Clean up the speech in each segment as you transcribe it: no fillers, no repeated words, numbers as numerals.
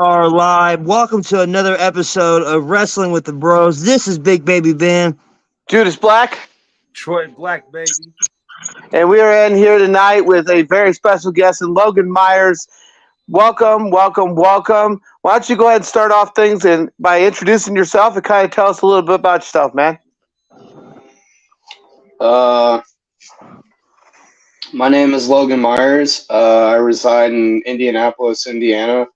are live. Welcome to another episode of Wrestling with the Bros. This is Big Baby Ben. Judas Black. Troy Black, baby. And we are in here tonight with a very special guest, and Logan Myers. Welcome. Why don't you go ahead and start off things and by introducing yourself and kind of tell us a little bit about yourself, man. My name is Logan Myers. I reside in Indianapolis, Indiana,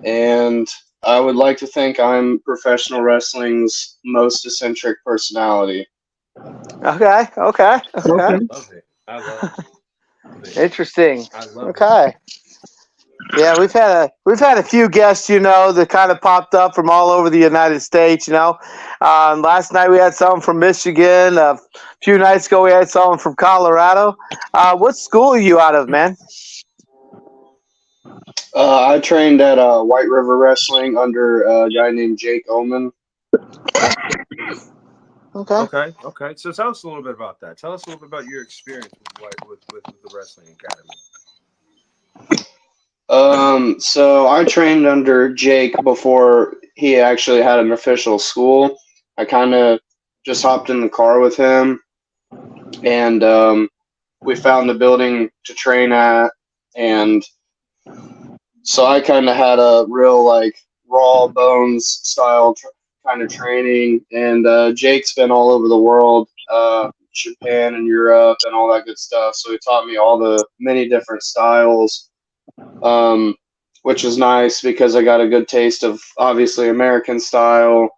and I would like to think I'm professional wrestling's most eccentric personality. Okay. Love it. I love it. Interesting. I love Okay. Yeah, we've had a few guests, that kind of popped up from all over the United States. Last night we had someone from Michigan. A few nights ago we had someone from Colorado. What school are you out of, man? I trained at White River Wrestling under a guy named Jake Oman. Okay. Okay. So tell us a little bit about that. Tell us a little bit about your experience with the Wrestling Academy. So I trained under Jake before he actually had an official school. I kind of just hopped in the car with him, and we found a building to train at, and so I kind of had a real raw bones style kind of training, and Jake's been all over the world, Japan and Europe and all that good stuff. So he taught me all the many different styles, which was nice because I got a good taste of obviously American style,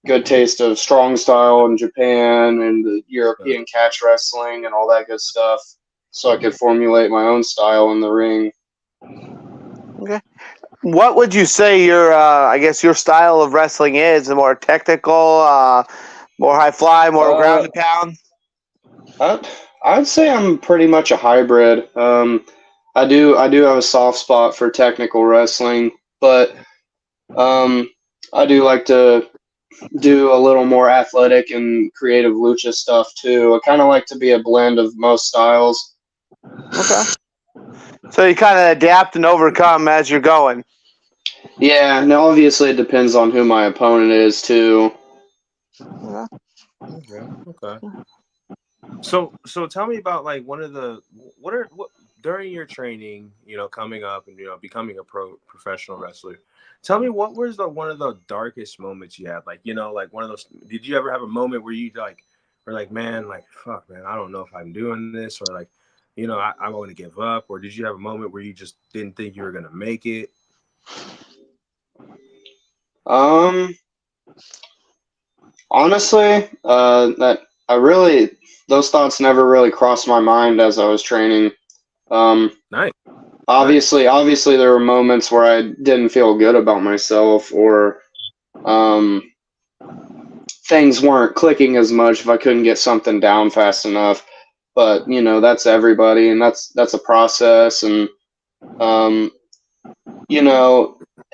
good taste of strong style in Japan and the European catch wrestling and all that good stuff. So I could formulate my own style in the ring. Okay. What would you say your style of wrestling is? More technical, more high fly, more ground and pound? I'd say I'm pretty much a hybrid. I do have a soft spot for technical wrestling, but I do like to do a little more athletic and creative lucha stuff too. I kind of like to be a blend of most styles. Okay. So you kind of adapt and overcome as you're going. Yeah, now obviously it depends on who my opponent is too. Okay. So tell me about what during your training, coming up and becoming a professional wrestler. Tell me what was one of the darkest moments you had? One of those. Did you ever have a moment where you were like, man, fuck, man, I don't know if I'm doing this, or I want to give up, or did you have a moment where you just didn't think you were gonna make it? Honestly, those thoughts never really crossed my mind as I was training. Nice. Obviously, there were moments where I didn't feel good about myself, or things weren't clicking as much if I couldn't get something down fast enough. But that's everybody, and that's a process, and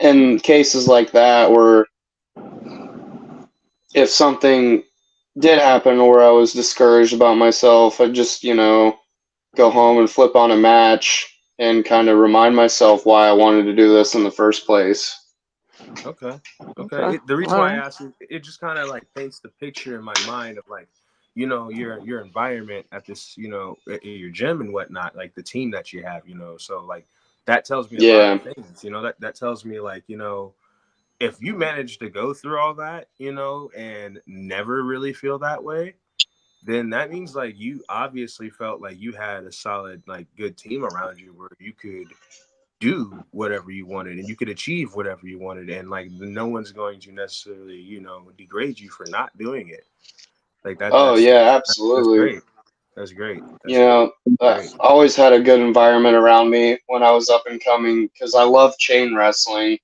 in cases like that, where if something did happen where I was discouraged about myself, I'd just go home and flip on a match and kind of remind myself why I wanted to do this in the first place. Okay. The reason why I asked you, it just kind of paints the picture in my mind of your environment at this, at your gym and whatnot, the team that you have, so that tells me a lot of things, that tells me if you manage to go through all that, and never really feel that way, then that means you obviously felt like you had a solid, good team around you where you could do whatever you wanted and you could achieve whatever you wanted, and no one's going to necessarily, degrade you for not doing it. Yeah, absolutely. That's great. I always had a good environment around me when I was up and coming because I love chain wrestling.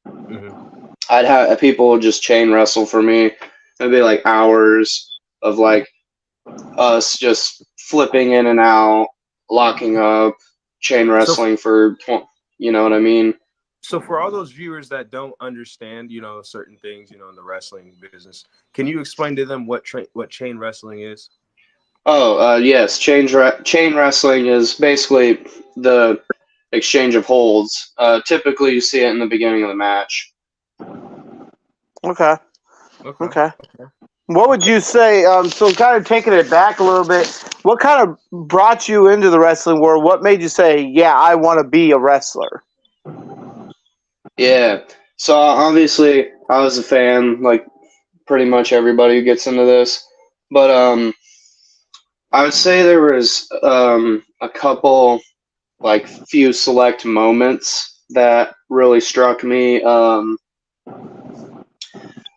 Mm-hmm. I'd have people just chain wrestle for me. It'd be hours of us just flipping in and out, locking up, chain wrestling for, you know what I mean? So for all those viewers that don't understand, certain things, in the wrestling business, can you explain to them what chain wrestling is? Yes. Chain wrestling is basically the exchange of holds. Typically, you see it in the beginning of the match. Okay. Okay. Okay. What would you say? So, kind of taking it back a little bit, what kind of brought you into the wrestling world? What made you say, "Yeah, I want to be a wrestler"? Yeah. So obviously, I was a fan, like pretty much everybody who gets into this. But I would say there was a couple, like few select moments that really struck me.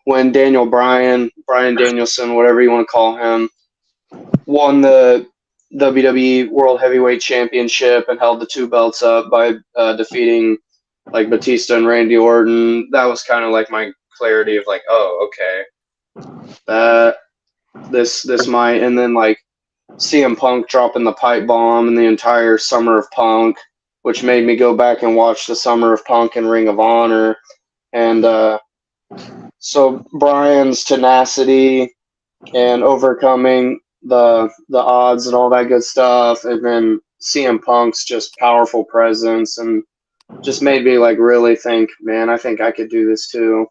When Brian Danielson, whatever you want to call him, won the WWE World Heavyweight Championship and held the two belts up by defeating like Batista and Randy Orton. That was kind of like my clarity of like, oh, okay, that this might. And then like CM Punk dropping the pipe bomb and the entire Summer of Punk, which made me go back and watch the Summer of Punk and Ring of Honor. And so Brian's tenacity and overcoming the odds and all that good stuff, and then CM Punk's just powerful presence, and just made me like really think, man, I think I could do this too.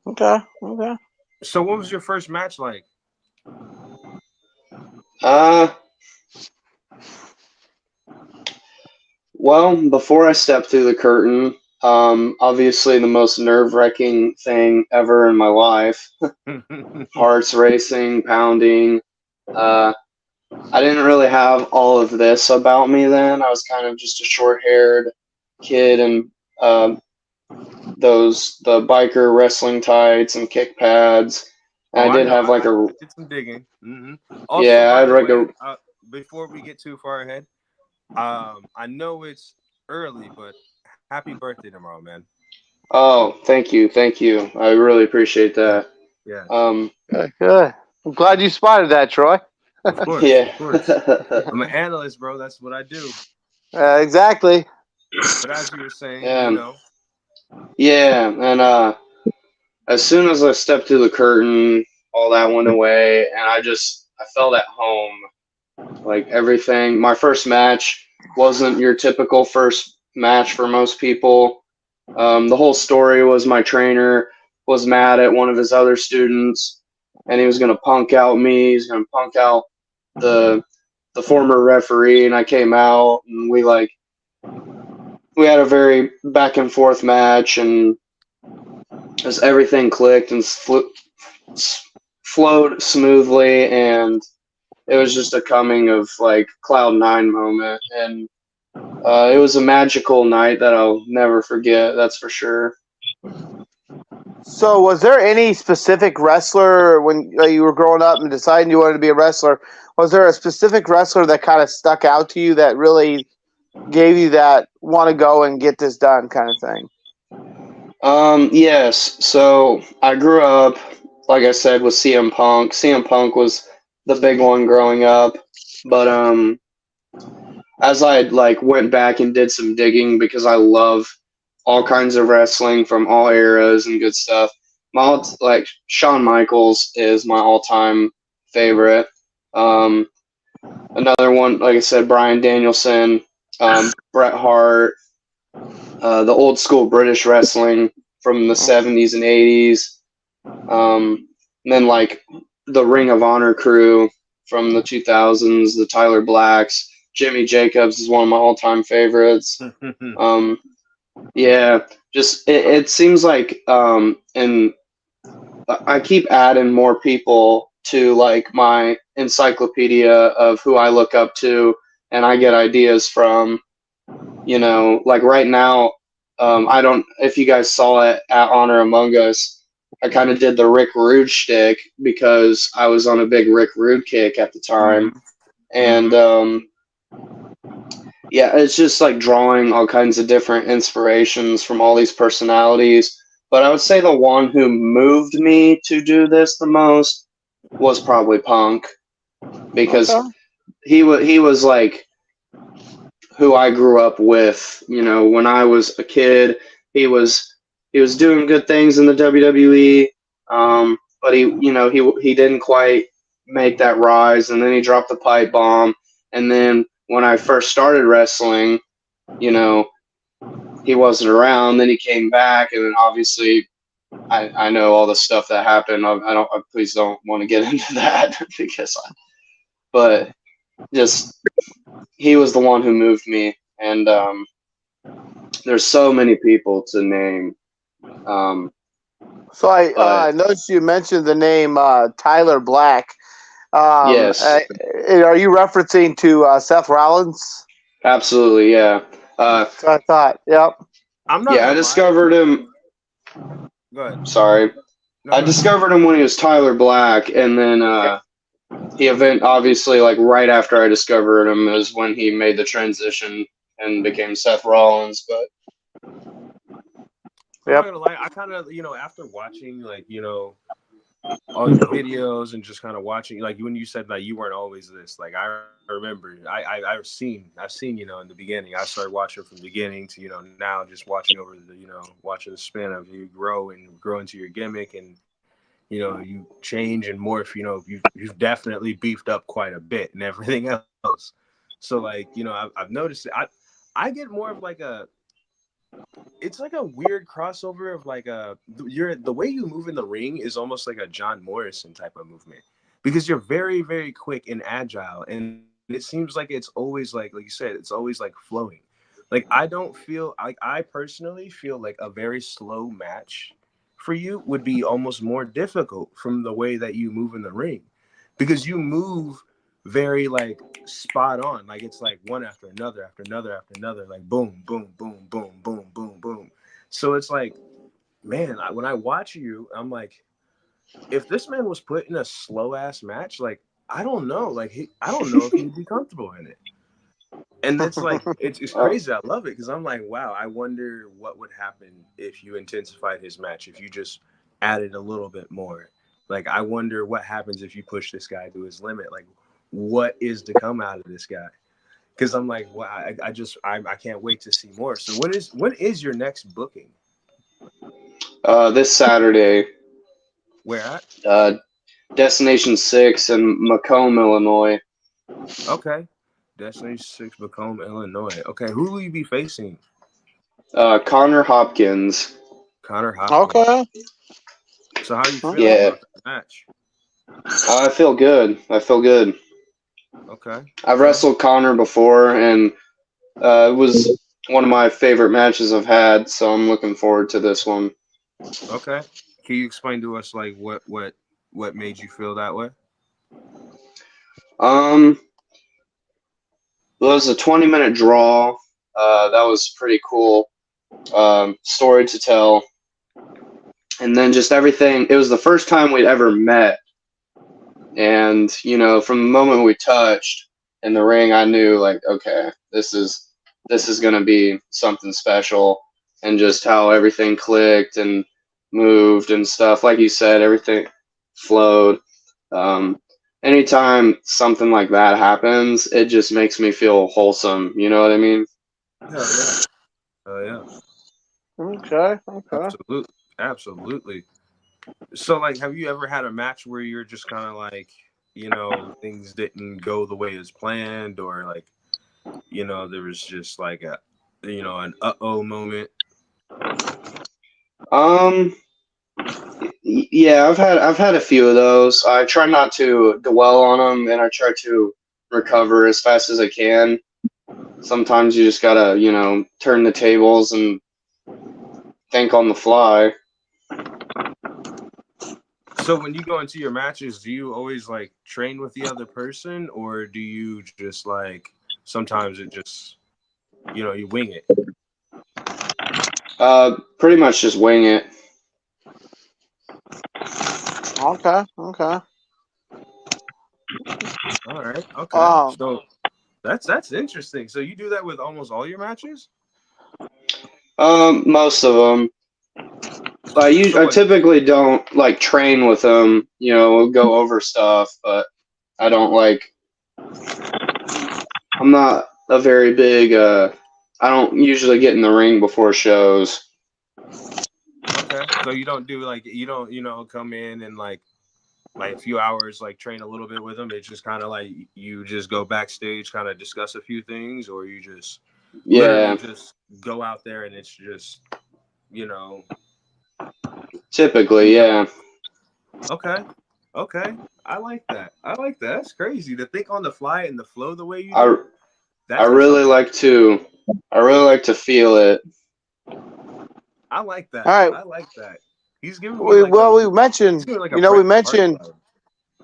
Okay. Okay. So, what was your first match like? Well, before I stepped through the curtain, obviously the most nerve-wracking thing ever in my life. Hearts racing, pounding. I didn't really have all of this about me then. I was kind of just a short-haired kid in the biker wrestling tights and kick pads. And I did have like I did some digging. Also, yeah, I by had the like way, before we get too far ahead, I know it's early, but happy birthday tomorrow, man. Oh, thank you. I really appreciate that. Yeah. Good. I'm glad you spotted that, Troy. Of course. Yeah. Of course. I'm an analyst, bro. That's what I do. Exactly. But as you were saying, Yeah. you know. Yeah, and as soon as I stepped through the curtain, all that went away, and I felt at home. Like everything. My first match wasn't your typical first match for most people. The whole story was my trainer was mad at one of his other students, and he was going to punk out me. He's going to punk out the former referee, and I came out, and we had a very back and forth match, and as everything clicked and flowed smoothly, and it was just a coming of like Cloud 9 moment, and it was a magical night that I'll never forget. That's for sure. So, was there any specific wrestler when you were growing up and deciding you wanted to be a wrestler? Was there a specific wrestler that kind of stuck out to you that really gave you that want to go and get this done kind of thing? Yes. So I grew up, like I said, with CM Punk. CM Punk was the big one growing up, but as I like went back and did some digging because I love all kinds of wrestling from all eras and good stuff. Like Shawn Michaels is my all-time favorite. Another one, like I said, Brian Danielson, Bret Hart, the old school British wrestling from the 70s and 80s. And then like the Ring of Honor crew from the 2000s, the Tyler Blacks. Jimmy Jacobs is one of my all-time favorites. Yeah, just it seems like and I keep adding more people to like my encyclopedia of who I look up to and I get ideas from. You know, like right now, I don't if you guys saw it at Honor Among Us, I kind of did the Rick Rude shtick because I was on a big Rick Rude kick at the time. And yeah, it's just like drawing all kinds of different inspirations from all these personalities. But I would say the one who moved me to do this the most was probably Punk, because he was like who I grew up with. You know, when I was a kid, he was doing good things in the WWE, but he didn't quite make that rise, and then he dropped the pipe bomb, and then when I first started wrestling, you know, he wasn't around. Then he came back, and then obviously I know all the stuff that happened. I please don't want to get into that but just he was the one who moved me, and there's so many people to name. So I But noticed you mentioned the name Tyler Black. yes, Are you referencing to Seth Rollins? absolutely, yeah. That's what I thought. Yep. I'm not Yeah, I gonna lie. discovered him. Go ahead. Sorry, No, I go ahead. discovered him when he was Tyler Black, and then obviously, like right after I discovered him is when he made the transition and became Seth Rollins. But I'm not Yep. gonna lie. I kind of, after watching, like, all your videos and just kind of watching, like when you said that you weren't always this, like I remember I've seen, in the beginning, I started watching from the beginning to, now just watching over the, watching the span of you grow into your gimmick, and, you change and morph, you've definitely beefed up quite a bit and everything else. So like, I've noticed it. I get more of like it's like a weird crossover of like the way you move in the ring is almost like a John Morrison type of movement, because you're very, very quick and agile, and it seems like it's always like you said, it's always like flowing. Like I don't feel like, I personally feel like a very slow match for you would be almost more difficult from the way that you move in the ring, because you move very like spot on, like it's like one after another after another after another, like boom boom boom boom boom boom boom. So it's like, man, when I watch you, I'm like, if this man was put in a slow ass match, like I don't know, like I don't know if he'd be comfortable in it. And it's like it's crazy. I love it, because I'm like, wow, I wonder what would happen if you intensified his match, if you just added a little bit more. Like I wonder what happens if you push this guy to his limit. Like what is to come out of this guy? Because I'm like, well, I can't wait to see more. So when is your next booking? this Saturday, Where at? Destination 6 in Macomb, Illinois. Okay. Destiny 6, Macomb, Illinois. Okay, who will you be facing? Connor Hopkins. Connor Hopkins. Okay. So how are you feeling Yeah, about the match? I feel good. Okay. I've wrestled Connor before, and it was one of my favorite matches I've had, so I'm looking forward to this one. Okay. Can you explain to us like what made you feel that way? It was a 20-minute draw. That was pretty cool. Story to tell. And then just everything. It was the first time we'd ever met. And, from the moment we touched in the ring, I knew, like, okay, this is going to be something special. And just how everything clicked and moved and stuff. Like you said, everything flowed. Anytime something like that happens, it just makes me feel wholesome. You know what I mean? Hell yeah. Hell yeah. Okay. Absolutely. Absolutely. So like, have you ever had a match where you're just kind of like, things didn't go the way as planned, or like, there was just like an uh-oh moment? Yeah, I've had a few of those. I try not to dwell on them, and I try to recover as fast as I can. Sometimes you just gotta, turn the tables and think on the fly. So when you go into your matches, do you always like train with the other person, or do you just like sometimes it just you wing it? Pretty much just wing it. Okay. All right. Okay. So that's interesting. So you do that with almost all your matches? Most of them. So I what? typically don't like train with them. Go over stuff, but I don't like. I'm not a very big. I don't usually get in the ring before shows. Okay. So you don't do like, you don't come in and like like a few hours, like train a little bit with him? It's just kind of like you just go backstage, kind of discuss a few things, or you just literally just go out there and it's just, you know. Typically, yeah. Okay. I like that. That's crazy to think on the fly and the flow the way you I do. I really like to feel it. I like that. All right. I like that. He's giving me We like mentioned, like you know, we mentioned.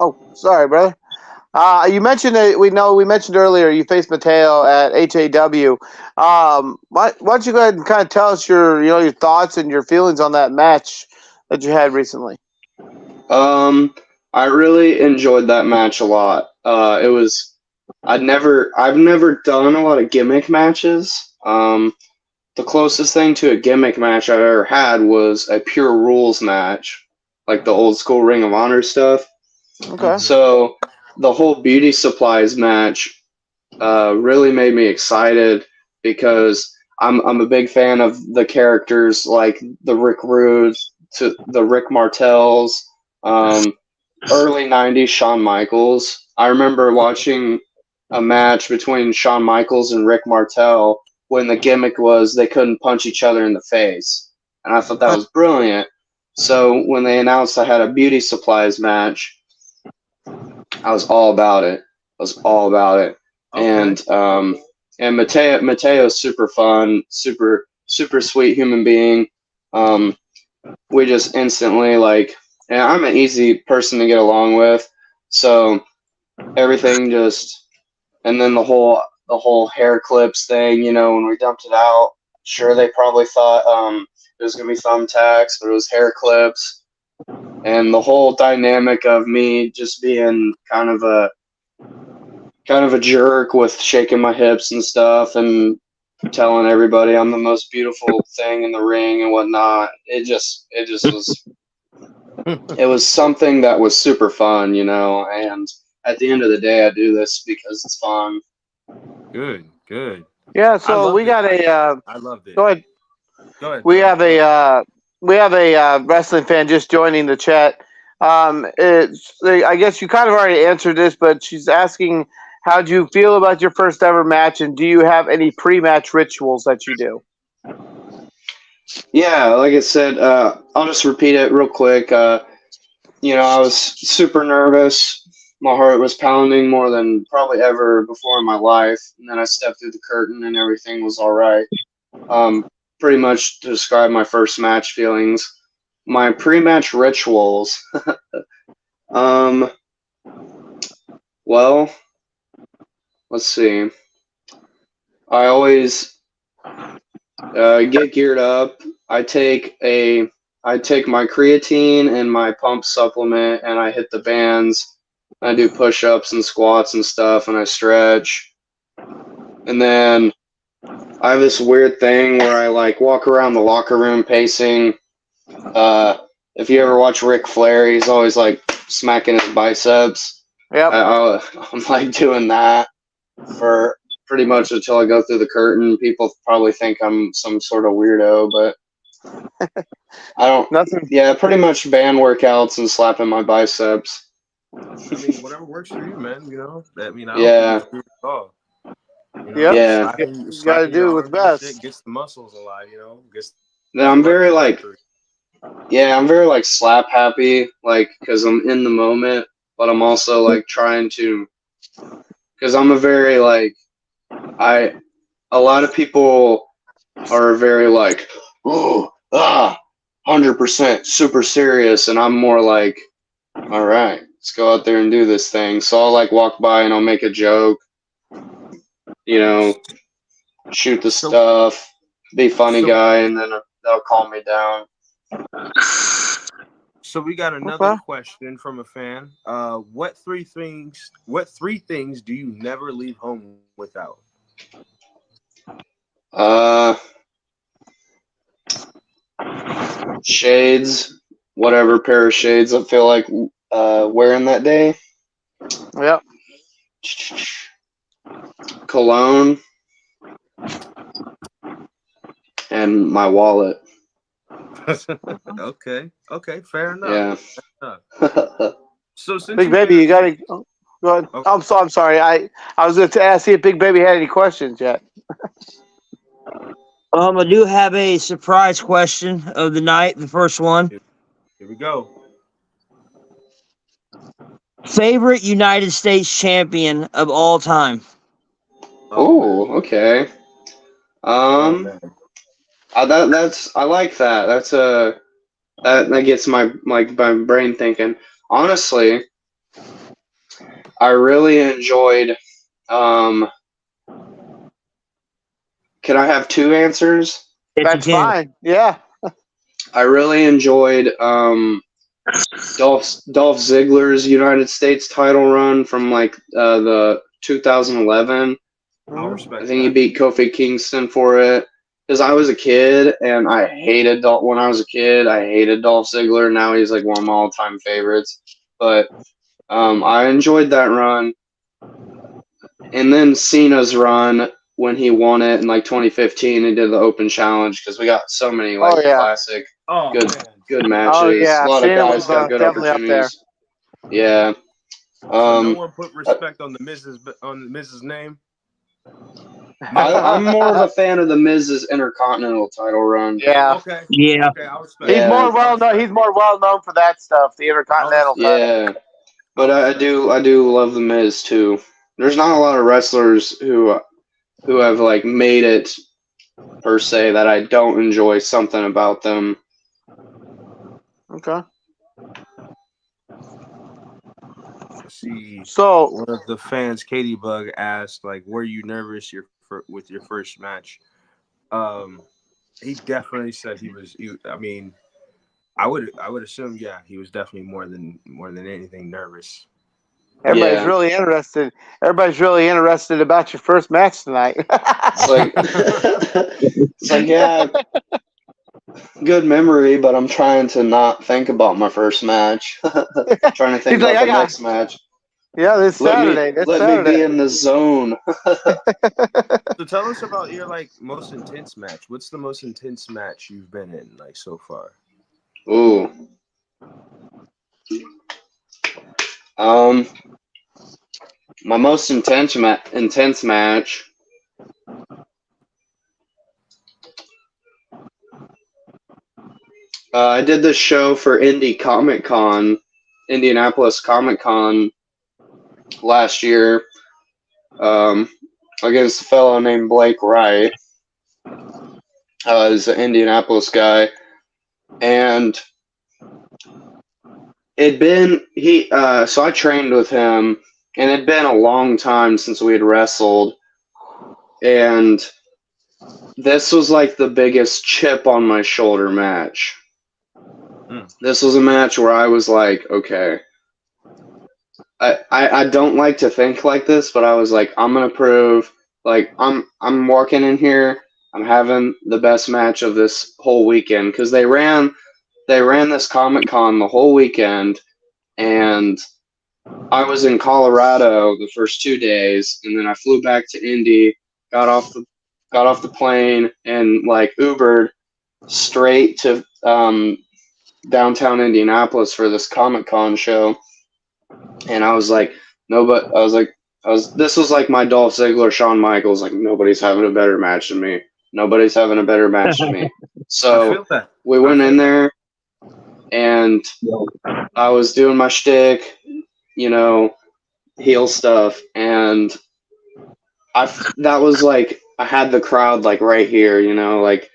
Oh, sorry, brother. You mentioned that we mentioned earlier you faced Mateo at HAW. Why don't you go ahead and kind of tell us your thoughts and your feelings on that match that you had recently? I really enjoyed that match a lot. I've never done a lot of gimmick matches. The closest thing to a gimmick match I've ever had was a pure rules match, like the old school Ring of Honor stuff. Okay. So the whole beauty supplies match really made me excited because I'm a big fan of the characters like the Rick Rudes to the Rick Martells, early '90s Shawn Michaels. I remember watching a match between Shawn Michaels and Rick Martel when the gimmick was they couldn't punch each other in the face, and I thought that was brilliant. So when they announced I had a beauty supplies match, I was all about it. Okay. And Mateo's super fun, super sweet human being. We just instantly and I'm an easy person to get along with, so everything just, and then the whole hair clips thing, when we dumped it out, sure they probably thought it was gonna be thumbtacks, but it was hair clips, and the whole dynamic of me just being kind of a jerk with shaking my hips and stuff and telling everybody I'm the most beautiful thing in the ring and whatnot. It just was it was something that was super fun, and at the end of the day I do this because it's fun. Good. Yeah, so we got I loved it. Go ahead. We We have a wrestling fan just joining the chat. I guess you kind of already answered this, but she's asking, how do you feel about your first ever match, and do you have any pre-match rituals that you do? Yeah, like I said, I'll just repeat it real quick. I was super nervous. My heart was pounding more than probably ever before in my life. And then I stepped through the curtain and everything was all right. Pretty much to describe my first match feelings. My pre-match rituals. Well, let's see. I always get geared up. I take my creatine and my pump supplement, and I hit the bands. I do push-ups and squats and stuff, and I stretch. And then I have this weird thing where I walk around the locker room pacing. If you ever watch Ric Flair, he's always smacking his biceps. Yep. I'm doing that for pretty much until I go through the curtain. People probably think I'm some sort of weirdo, but I don't. Nothing. Yeah, pretty much band workouts and slapping my biceps. I mean, whatever works for you, man. I don't Yeah. think it's weird at all. Yeah. Slapping Gotta do what's best. shit gets the muscles alive. I'm very I'm very slap happy, because I'm in the moment, but I'm also trying to, because I'm a very a lot of people are very 100% super serious, and I'm more all right, let's go out there and do this thing. So I'll walk by and I'll make a joke, shoot the stuff, be funny guy, and then they'll calm me down. So we got another question from a fan. What three things do you never leave home without? Shades, whatever pair of shades I feel like wearing that day. Yep. Cologne and my wallet. Okay, fair enough. Yeah. So since Big you Baby, made you it, got to go ahead. okay. I'm sorry. I was going to ask see if Big Baby had any questions yet. I do have a surprise question of the night. The first one: Here we go. favorite United States champion of all time. Oh man. Oh, okay. Oh Um, man. that's I like that. That's a that gets my brain thinking. Honestly, I really enjoyed. Um, can I have two answers? If you That's can. fine. Yeah. I really enjoyed Dolph Ziggler's United States title run from like the 2011. I'll Mhm. I respect think he that. beat Kofi Kingston for it. Because I was a kid and I hated Dolph when I was a kid. I hated Dolph Ziggler. Now he's like one of my all-time favorites. But I enjoyed that run. And then Cena's run when he won it in like 2015 and did the Open Challenge because we got so many Oh like yeah. classic Oh good man. good Oh matches. A yeah. lot of Cena guys was got good definitely up there. opportunities. Yeah. So no Um, one put respect on the Mrs. name. I'm more of a fan of the Miz's Intercontinental title run. Yeah. Okay. Yeah. Okay. I'll respect He's it. Yeah, more well known. He's more well known for that stuff. The Intercontinental title. yeah. I'll But I respect it. do love the Miz too. There's not a lot of wrestlers who have like made it per se that I don't enjoy something about them. Okay. See, So one of the fans, Katie Bug, asked, like, "Were you nervous with your first match?" Um, he definitely said he was. I mean, I would assume, yeah, he was definitely more than anything nervous. everybody's Yeah, really interested. Everybody's really interested about your first match tonight. it's like it's like yeah, good memory, but I'm trying to not think about my first match. Trying to think He's like, about I the got next match. yeah, this Saturday. This Let me be Saturday. in the zone. So tell us about your like most intense match. What's the most intense match you've been in like so far? Ooh. Um, my most intense match. I did this show for Indianapolis Comic Con last year, um, against a fellow named Blake Wright. He's an Indianapolis guy, and it'd been he. So I trained with him, and it'd been a long time since we had wrestled, and this was like the biggest chip on my shoulder match. This was a match where I was like, okay, I don't like to think like this, but I was like, I'm gonna prove like I'm walking in here, I'm having the best match of this whole weekend because they ran this Comic Con the whole weekend, and I was in Colorado the first 2 days, and then I flew back to Indy, got off the plane, and like Ubered straight to downtown Indianapolis for this Comic Con show. And I was like, no, but I was like, this was like my Dolph Ziggler, Shawn Michaels, like nobody's having a better match than me. Nobody's having a better match than me. I So feel that. we went in there and I was doing my shtick, you know, heel stuff. And that was like, I had the crowd like right here, you know, like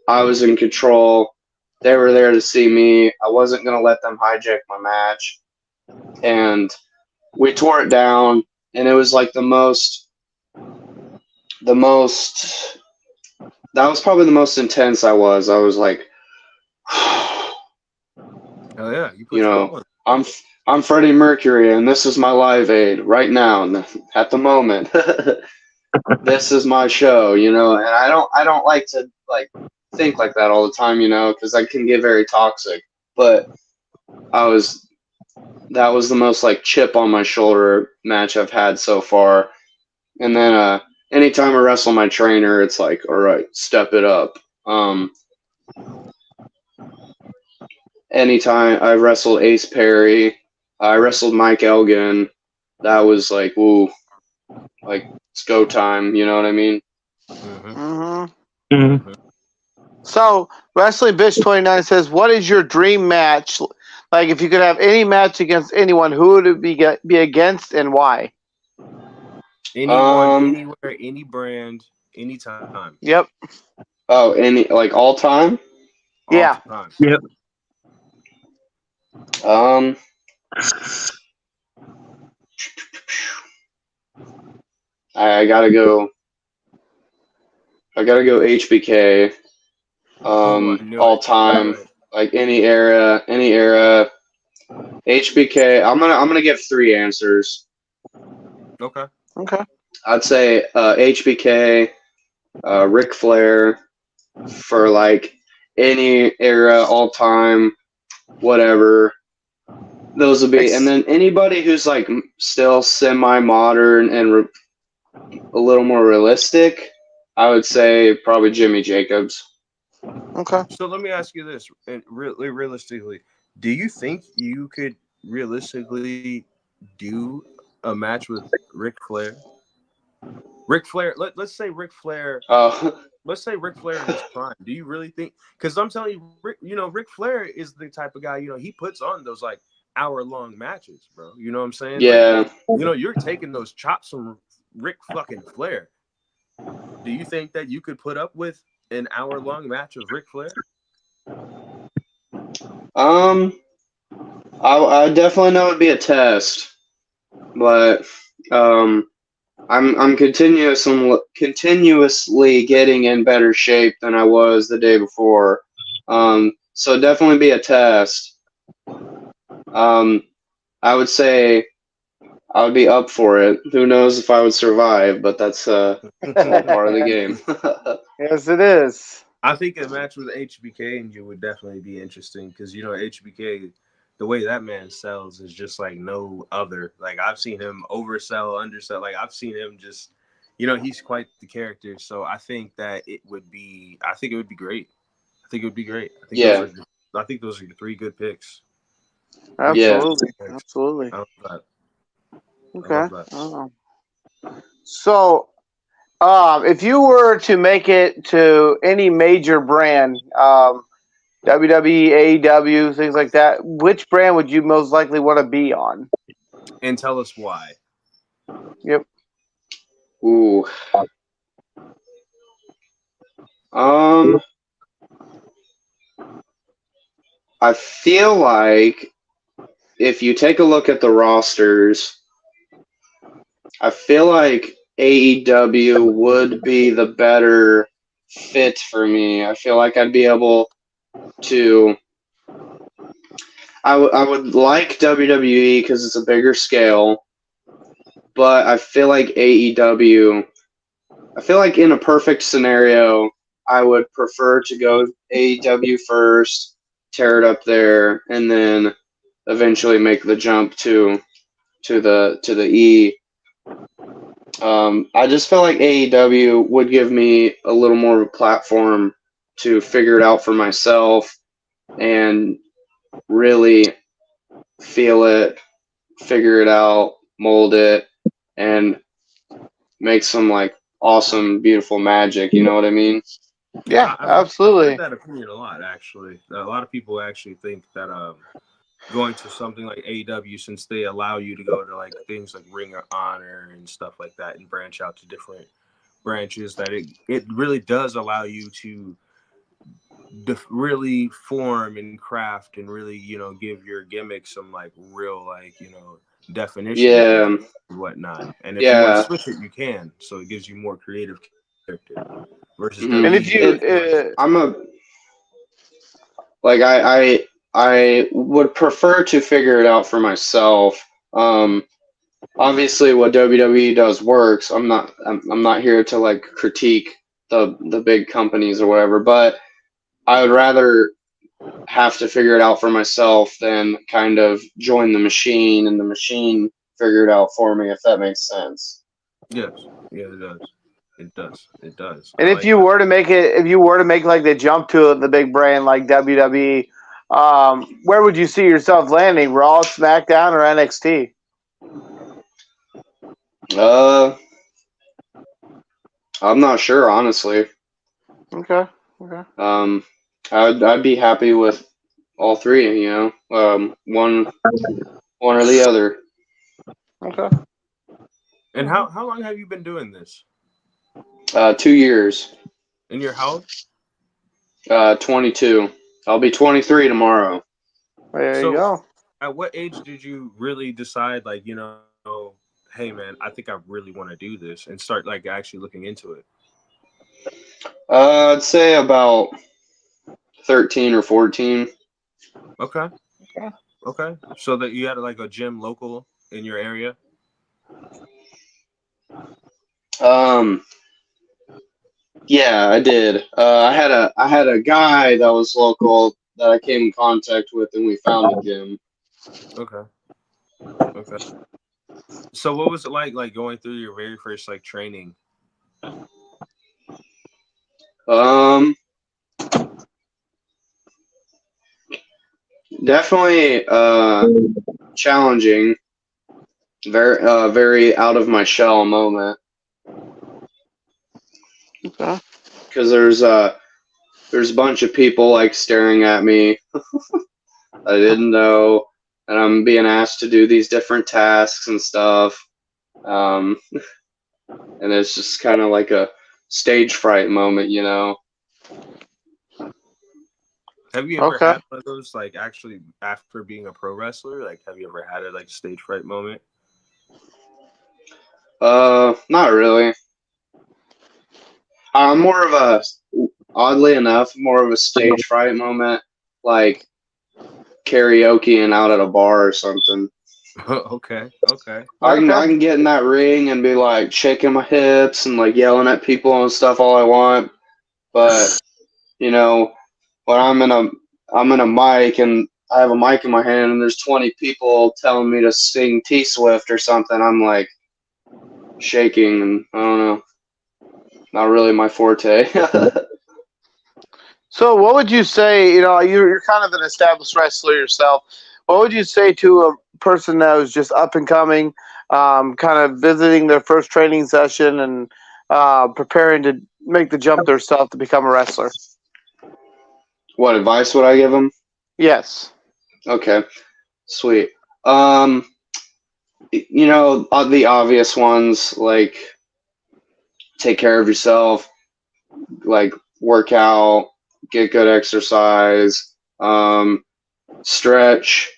I was in control. They were there to see me. I wasn't going to let them hijack my match. And we tore it down, and it was like that was probably the most intense I was. I was like, Oh yeah, you put you your know, all I'm Freddie Mercury, and this is my Live Aid right now, at the moment. This is my show, you know, and I don't like to like think like that all the time, you know, because that can get very toxic. But that was the most like chip on my shoulder match I've had so far. And then anytime I wrestle my trainer, it's like, all right, step it up. Anytime I wrestled Ace Perry, I wrestled Mike Elgin. That was like, woo, like it's go time. You know what I mean? Mm-hmm. Mhm. So, Wrestling Bitch 29 says, "What is your dream match? Like, if you could have any match against anyone, who would it be against and why?" Anyone, anywhere, any brand, anytime, Yep. Oh, any like all time? all Yeah. time. Yep. Um, I gotta go. I gotta go HBK. Oh, I knew All it. I knew time, it. like any era, HBK. I'm gonna give three answers. Okay. Okay. I'd say HBK, Ric Flair for like any era, all time, whatever. Those would be, and then anybody who's like still semi-modern and a little more realistic, I would say probably Jimmy Jacobs. Okay. So let me ask you this, and realistically, do you think you could realistically do a match with Ric Flair? Ric Flair. Let's say Ric Flair. Oh, Let's say Ric Flair in his prime. Do you really think? Because I'm telling you, Ric Flair is the type of guy. He puts on those like hour-long matches, bro. You know what I'm saying? Like, yeah. you're taking those chops from Ric fucking Flair. Do you think that you could put up with an hour-long match of Ric Flair? I definitely know it'd be a test, but I'm continuously getting in better shape than I was the day before. So definitely be a test. I would say I would be up for it. Who knows if I would survive, but that's all part of the game. Yes, it is. I think a match with HBK and you would definitely be interesting because HBK, the way that man sells is just like no other. Like I've seen him oversell, undersell. Like I've seen him just, he's quite the character. So I think that it would be. I think it would be great. I think it would be great. Yeah. I think those are the three good picks. Absolutely. Yeah. Absolutely. I love that. Okay. I love that. So, if you were to make it to any major brand, WWE, AEW, things like that, which brand would you most likely want to be on? And tell us why. Yep. Ooh. I feel like if you take a look at the rosters, I feel like AEW would be the better fit for me. I feel like I'd be able to. I would like WWE because it's a bigger scale, but I feel like AEW. I feel like in a perfect scenario, I would prefer to go AEW first, tear it up there, and then eventually make the jump to the E. I just feel like AEW would give me a little more of a platform to figure it out for myself and really feel it, figure it out, mold it, and make some like awesome, beautiful magic. You know what I mean? Yeah, I've absolutely. heard that opinion a lot, actually. A lot of people actually think that going to something like AEW, since they allow you to go to like things like Ring of Honor and stuff like that and branch out to different branches, that it really does allow you to really form and craft and really, give your gimmick some like real like, definition Yeah, and whatnot. And if you want to yeah. switch it, you can. So it gives you more creative character versus And if you, WWE. I'm a like I would prefer to figure it out for myself. Obviously, what WWE does works. I'm not here to like critique the big companies or whatever, but I would rather have to figure it out for myself than kind of join the machine and the machine figure it out for me, if that makes sense. Yes, yeah, it does. It does. It does. and I if like you that. were to make it, if you were to make like the jump to the big brand like WWE, Where would you see yourself landing? Raw, SmackDown, or NXT? I'm not sure, honestly. Okay. I'd be happy with all three, you know, one or the other. Okay. And how long have you been doing this? 2 years. In your house? 22. I'll be 23 tomorrow. There you go. At what age did you really decide, like, you know, hey man, I think I really want to do this, and start like actually looking into it? I'd say about 13 or 14. Okay. So that you had like a gym local in your area? Yeah, I did. I had a guy that was local that I came in contact with, and we found a gym. Okay. So what was it like going through your very first like training? Definitely challenging. Very out of my shell moment. Okay. Because there's a bunch of people like staring at me. I didn't know, and I'm being asked to do these different tasks and stuff. And it's just kind of like a stage fright moment, you know. Have you ever had one of those, like, actually after being a pro wrestler? Like, have you ever had a like stage fright moment? Not really. I'm more of a, oddly enough, more of a stage fright moment, like karaoke and out at a bar or something. Okay. I can get in that ring and be like shaking my hips and like yelling at people and stuff all I want, but you know, when I'm in a mic and I have a mic in my hand and there's 20 people telling me to sing T Swift or something, I'm like shaking, and I don't know, not really my forte. So, what would you say? You know, you're kind of an established wrestler yourself. What would you say to a person that was just up and coming, kind of visiting their first training session and preparing to make the jump themselves to become a wrestler? What advice would I give them? Yes. Okay, sweet. You know, the obvious ones, like take care of yourself, like work out, get good exercise, stretch,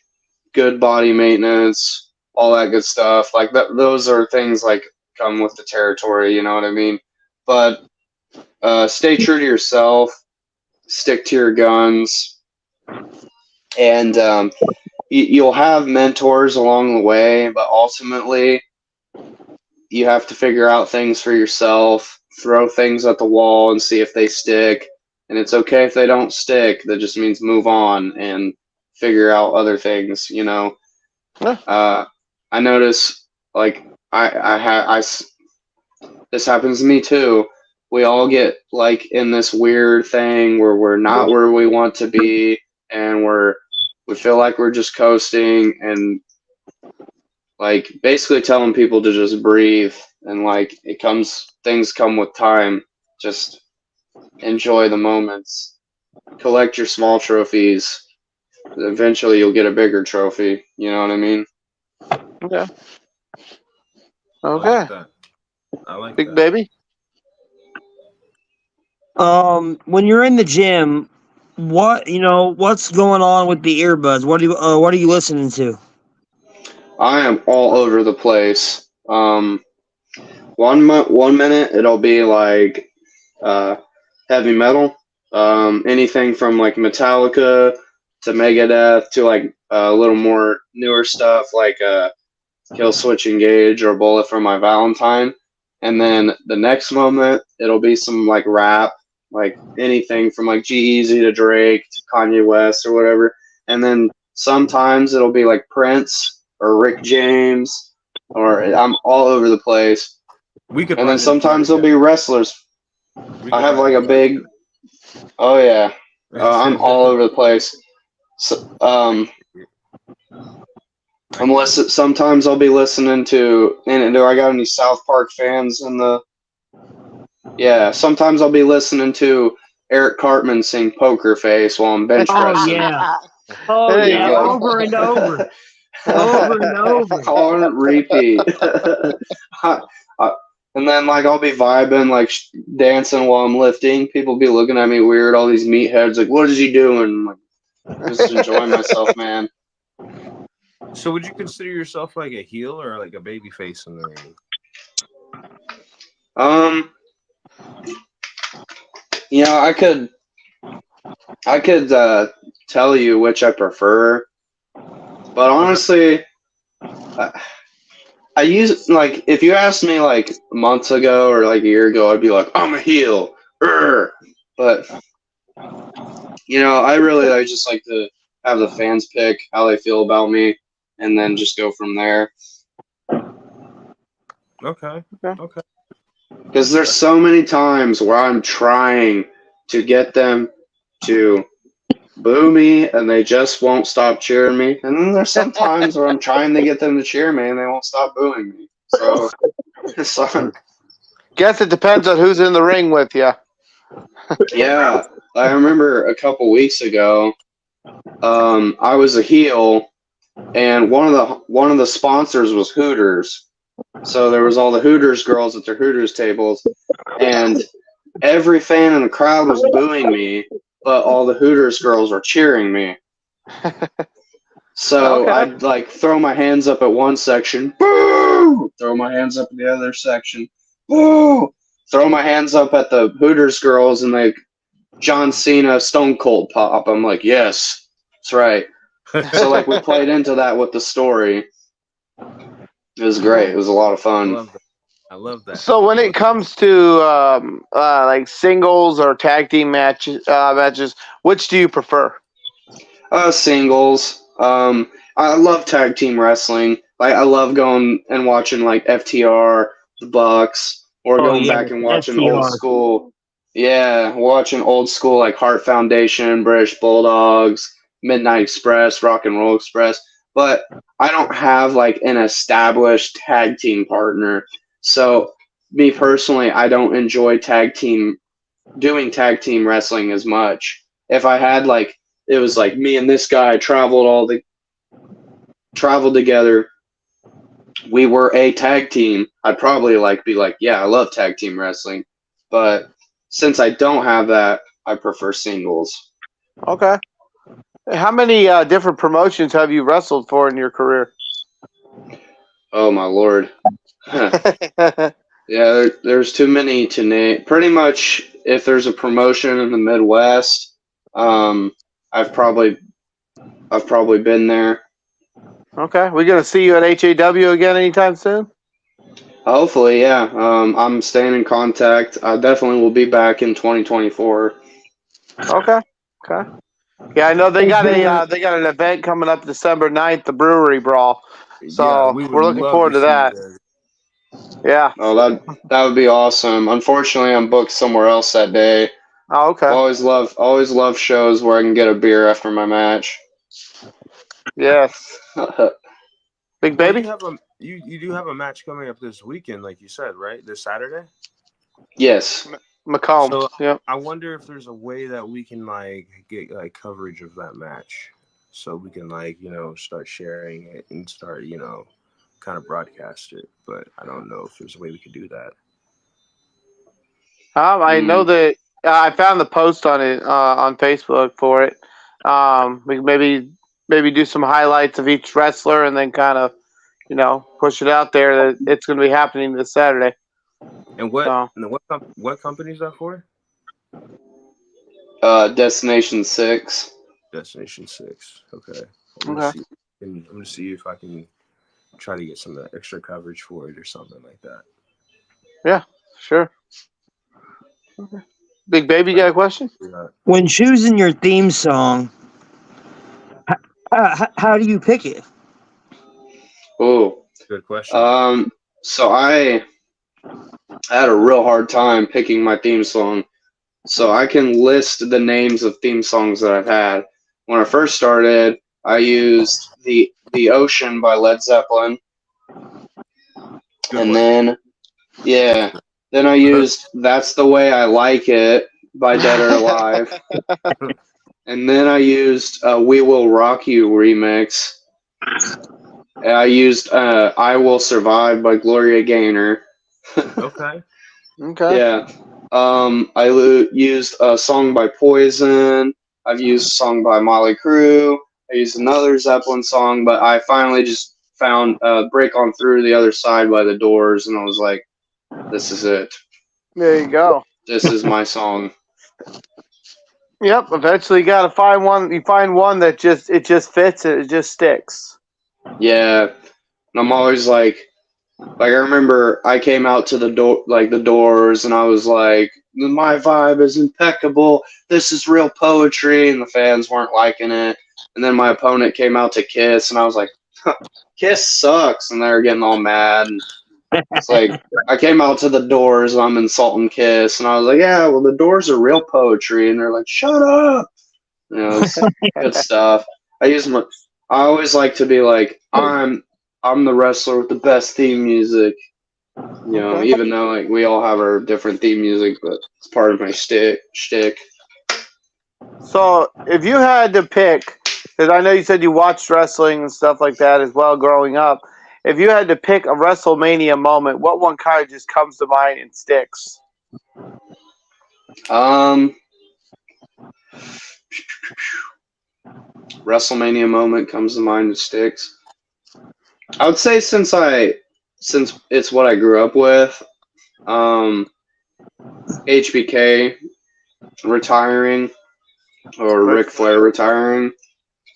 good body maintenance, all that good stuff. Like that, those are things like come with the territory, you know what I mean? But stay true to yourself, stick to your guns, and you'll have mentors along the way, but ultimately you have to figure out things for yourself, throw things at the wall and see if they stick. And it's okay if they don't stick. That just means move on and figure out other things, you know. Yeah. I notice, like, this happens to me too. We all get like in this weird thing where we're not where we want to be, and we feel like we're just coasting, and like basically telling people to just breathe, and like things come with time. Just enjoy the moments, collect your small trophies. Eventually you'll get a bigger trophy, you know what I mean? Okay. I like Big that. baby. When you're in the gym, what's going on with the earbuds? What are you listening to? I am all over the place. One minute it'll be like heavy metal, anything from like Metallica to Megadeth to like a little more newer stuff like Kill Switch Engage or Bullet for My Valentine. And then the next moment it'll be some like rap, like anything from like G-Eazy to Drake to Kanye West or whatever. And then sometimes it'll be like Prince or Rick James, or I'm all over the place. And then sometimes there'll be wrestlers. I have like a big, oh yeah, I'm all over the place. So, sometimes I'll be listening to, and do I got any South Park fans in the? Yeah, sometimes I'll be listening to Eric Cartman sing "Poker Face" while I'm bench Oh pressing. yeah. Oh There you yeah. go. Over and over. Over and over. On repeat. And then like I'll be vibing, like dancing while I'm lifting. People be looking at me weird. All these meatheads, like, "What is he doing?" I'm like, just enjoying myself, man. So would you consider yourself like a heel or like a baby face in the ring? I could tell you which I prefer, but honestly, I use, like, if you asked me like months ago or like a year ago, I'd be like, I'm a heel. Urgh. But I just like to have the fans pick how they feel about me, and then just go from there. Okay. Because there's so many times where I'm trying to get them to boo me, and they just won't stop cheering me. And then there's some times where I'm trying to get them to cheer me, and they won't stop booing me. So, Guess it depends on who's in the ring with you. yeah, I remember a couple weeks ago, I was a heel, and one of the sponsors was Hooters. So there was all the Hooters girls at their Hooters tables, and every fan in the crowd was booing me, but all the Hooters girls were cheering me. So Okay. I'd like throw my hands up at one section, boo! Throw my hands up at the other section, boo! Throw my hands up at the Hooters girls, and like John Cena Stone Cold pop. I'm like, yes, that's right. So like we played into that with the story. It was great. It was a lot of fun. I love that. So when it comes to like singles or tag team matches, which do you prefer? Singles. I love tag team wrestling. Like I love going and watching like FTR, the Bucks, or going back and watching FTR. old school. Yeah, watching old school like Heart Foundation, British Bulldogs, Midnight Express, Rock and Roll Express. But I don't have like an established tag team partner. So me personally, I don't enjoy doing tag team wrestling as much. If I had like, it was like me and this guy traveled together, we were a tag team, I'd probably be like, yeah, I love tag team wrestling. But since I don't have that, I prefer singles. Okay. How many different promotions have you wrestled for in your career? Oh my lord. Yeah, there's too many to name. Pretty much, if there's a promotion in the Midwest, I've probably been there. Okay, we gonna see you at HAW again anytime soon? Hopefully, yeah. I'm staying in contact. I definitely will be back in 2024. Okay. Yeah, I know they got an event coming up December 9th, the Brewery Brawl. So we're looking forward to that. Yeah. Oh, that would be awesome. Unfortunately, I'm booked somewhere else that day. Oh, okay. Always love shows where I can get a beer after my match. Yes. Big baby? You do have a match coming up this weekend, like you said, right? This Saturday? Yes. Macomb. So Yep. I wonder if there's a way that we can get coverage of that match, so we can start sharing it and start kind of broadcast it. But I don't know if there's a way we could do that. I know that I found the post on it on Facebook for it. We can maybe do some highlights of each wrestler and then kind of push it out there that it's going to be happening this Saturday. And what company is that for? Destination 6. Destination 6. Okay. Okay. I'm gonna see if I can try to get some extra coverage for it or something like that. Yeah, sure. Okay. Big baby, you got a question? When choosing your theme song, how do you pick it? Oh, good question. So I had a real hard time picking my theme song. So I can list the names of theme songs that I've had. when I first started, I used the Ocean by Led Zeppelin, Good and one. then then I used That's the Way I Like It by Dead or Alive, and then I used We Will Rock You remix. And I used I Will Survive by Gloria Gaynor. Okay. Okay. Yeah. Used a song by Poison. I've used a song by Molly Crew. I used another Zeppelin song, but I finally just found Break On Through the Other Side by The Doors, and I was like, this is it. There you go. This is my song. Yep. Eventually, you gotta find one. You find one that just fits. It just sticks. Yeah. And I'm always like I remember I came out to the Doors, and I was like, my vibe is impeccable. This is real poetry, and the fans weren't liking it. And then my opponent came out to Kiss, and I was like, Kiss sucks, and they were getting all mad. And it's like I came out to the Doors, and I'm insulting Kiss, and I was like, yeah, well, the Doors are real poetry, and they're like, shut up. You know, it's good stuff. I always like to be like, I'm the wrestler with the best theme music. You know, Okay. even though like we all have our different theme music, but it's part of my shtick. So, if you had to pick, because I know you said you watched wrestling and stuff like that as well growing up, if you had to pick a WrestleMania moment, what one kind of just comes to mind and sticks? WrestleMania moment comes to mind and sticks. I would say since it's what I grew up with, HBK retiring or Ric Flair retiring.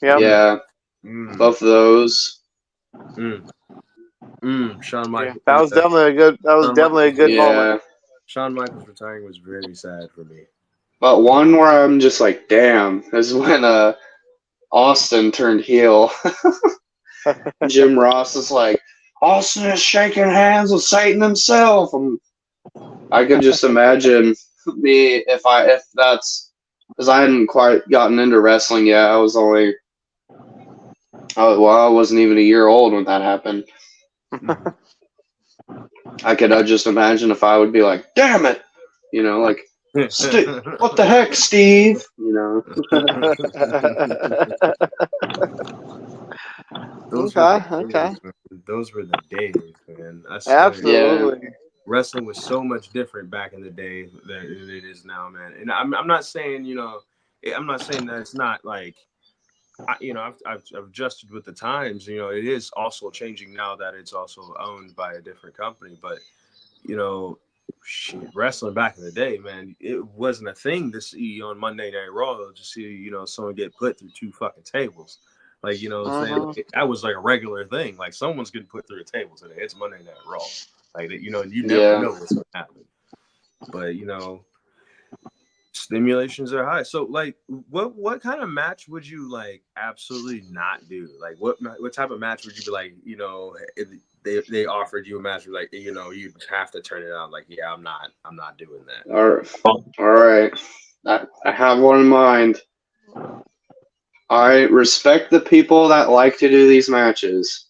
Yep. Yeah, both of those. Shawn Michaels. Yeah, that was definitely a good moment. Shawn Michaels retiring was very sad for me. But one where I'm just like, damn, is when Austin turned heel. Jim Ross is like, Austin is shaking hands with Satan himself. I could just imagine me if that's because I hadn't quite gotten into wrestling yet. I wasn't even a year old when that happened. I could just imagine if I would be like, damn it, you know, like, what the heck, Steve? You know. Those were the days, man. Absolutely. Yeah. Wrestling was so much different back in the day than it is now, man. And I'm not saying, I'm not saying that it's not like, I've adjusted with the times. It is also changing now that it's also owned by a different company. But, wrestling back in the day, man, it wasn't a thing to see on Monday Night Raw to see, someone get put through two fucking tables. Like, that was like a regular thing. Like, someone's getting put through a table today. It's Monday Night Raw. Like, you never know what's going to happen. But, stimulations are high. So, like, what kind of match would you, like, absolutely not do? Like, what type of match would you be like, if they offered you a match, like, you'd have to turn it out. Like, yeah, I'm not doing that. All right. I have one in mind. I respect the people that like to do these matches.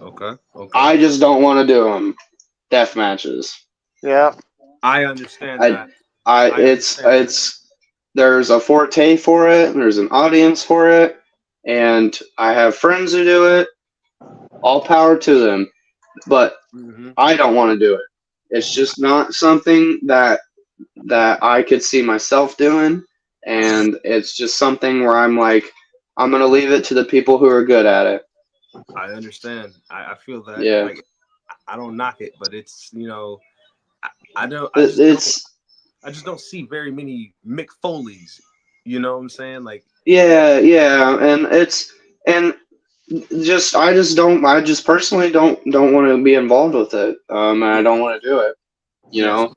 Okay. I just don't want to do them. Death matches. Yeah. I understand that. It's there's a forte for it. There's an audience for it, and I have friends who do it. All power to them, but I don't want to do it. It's just not something that I could see myself doing, and it's just something where I'm like, I'm gonna leave it to the people who are good at it. I understand. I feel that. Yeah. Like, I don't knock it, but it's I just don't see very many Mick Foleys. You know what I'm saying? Like, yeah, and I just personally don't want to be involved with it. And I don't want to do it. You know?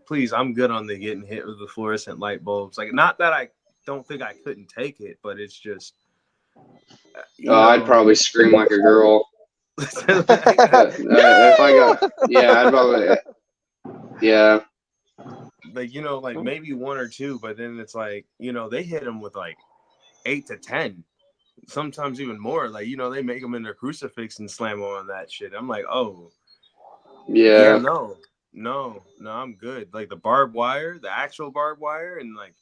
Please, I'm good on the getting hit with the fluorescent light bulbs. Like, not that I don't think I couldn't take it, but it's just I'd probably scream like a girl. If I got, I'd probably, like, like maybe one or two, but then it's like, they hit them with like 8 to 10, sometimes even more. Like, you know, they make them in their crucifix and slam them on that shit. I'm like, oh, yeah, Yeah. no, I'm good. Like the barbed wire, the actual barbed wire, and like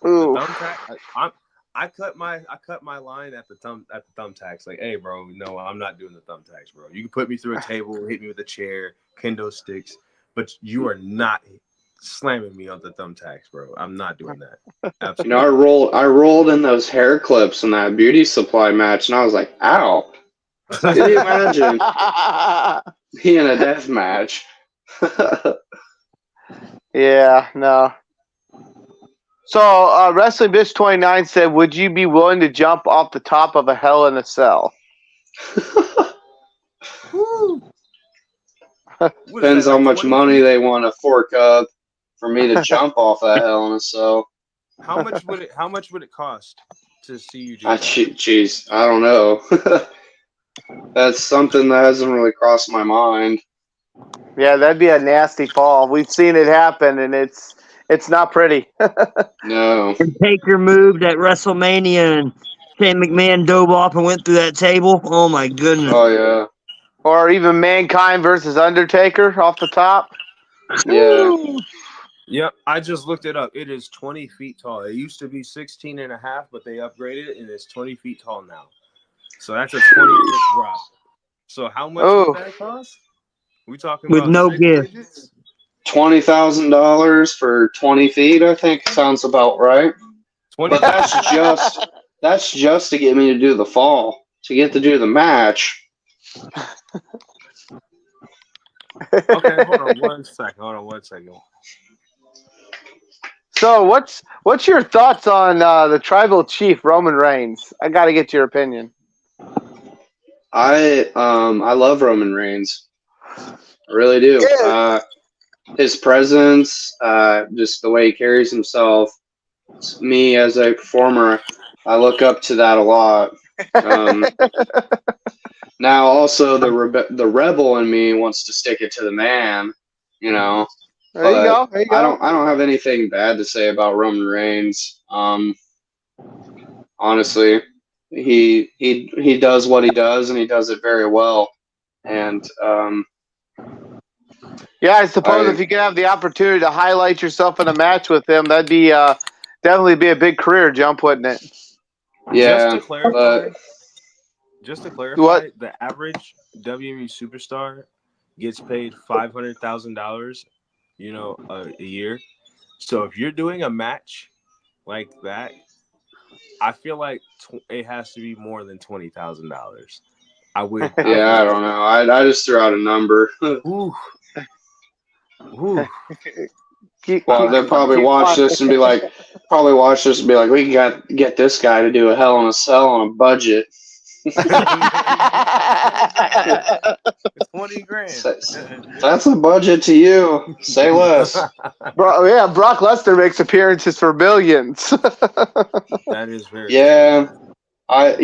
Ooh. the thumbtack. I cut my line at the thumbtacks. Like, hey, bro, no, I'm not doing the thumbtacks, bro. You can put me through a table, hit me with a chair, kendo sticks, but you are not slamming me on the thumbtacks, bro. I'm not doing that. Absolutely. You know, I rolled in those hair clips in that beauty supply match, and I was like, ow. Can you imagine being a death match? Yeah, no. So, Wrestling Bitch 29 said, "Would you be willing to jump off the top of a Hell in a Cell?" Depends how much money they want to fork up for me to jump off that Hell in a Cell. How much would it cost to see you do that? Jeez, I don't know. That's something that hasn't really crossed my mind. Yeah, that'd be a nasty fall. We've seen it happen, and it's not pretty. No. And Taker moved at WrestleMania, and Shane McMahon dove off and went through that table. Oh my goodness! Oh yeah. Or even Mankind versus Undertaker off the top. Yeah. Yep, I just looked it up. It is 20 feet tall. It used to be 16 and a half, but they upgraded it, and it's 20 feet tall now. So that's a 20-foot drop. So how much would that cost? We talking with about no six gift. digits? $20,000 for 20 feet, I think sounds about right. 20. But that's just to get me to do the fall. To get to do the match. Okay, hold on one second. So, what's your thoughts on the Tribal Chief Roman Reigns? I got to get your opinion. I love Roman Reigns. I really do. His presence, just the way he carries himself. Me as a performer, I look up to that a lot. Now, also the rebel in me wants to stick it to the man. You know. There you go. I don't have anything bad to say about Roman Reigns. Honestly, he does what he does, and he does it very well. And yeah, I suppose if you could have the opportunity to highlight yourself in a match with him, that'd be definitely be a big career jump, wouldn't it? Yeah. Just to clarify, the average WME superstar gets paid $500,000, you know, a year. So if you're doing a match like that, I feel like it has to be more than $20,000. I would. Yeah, I don't know. I just threw out a number. Ooh. Ooh. Well, they'll probably watch this and be like, we got to get this guy to do a Hell in a Cell on a budget. 20 grand. That's a budget to you. Say less. Brock Lesnar makes appearances for millions. That is very true. I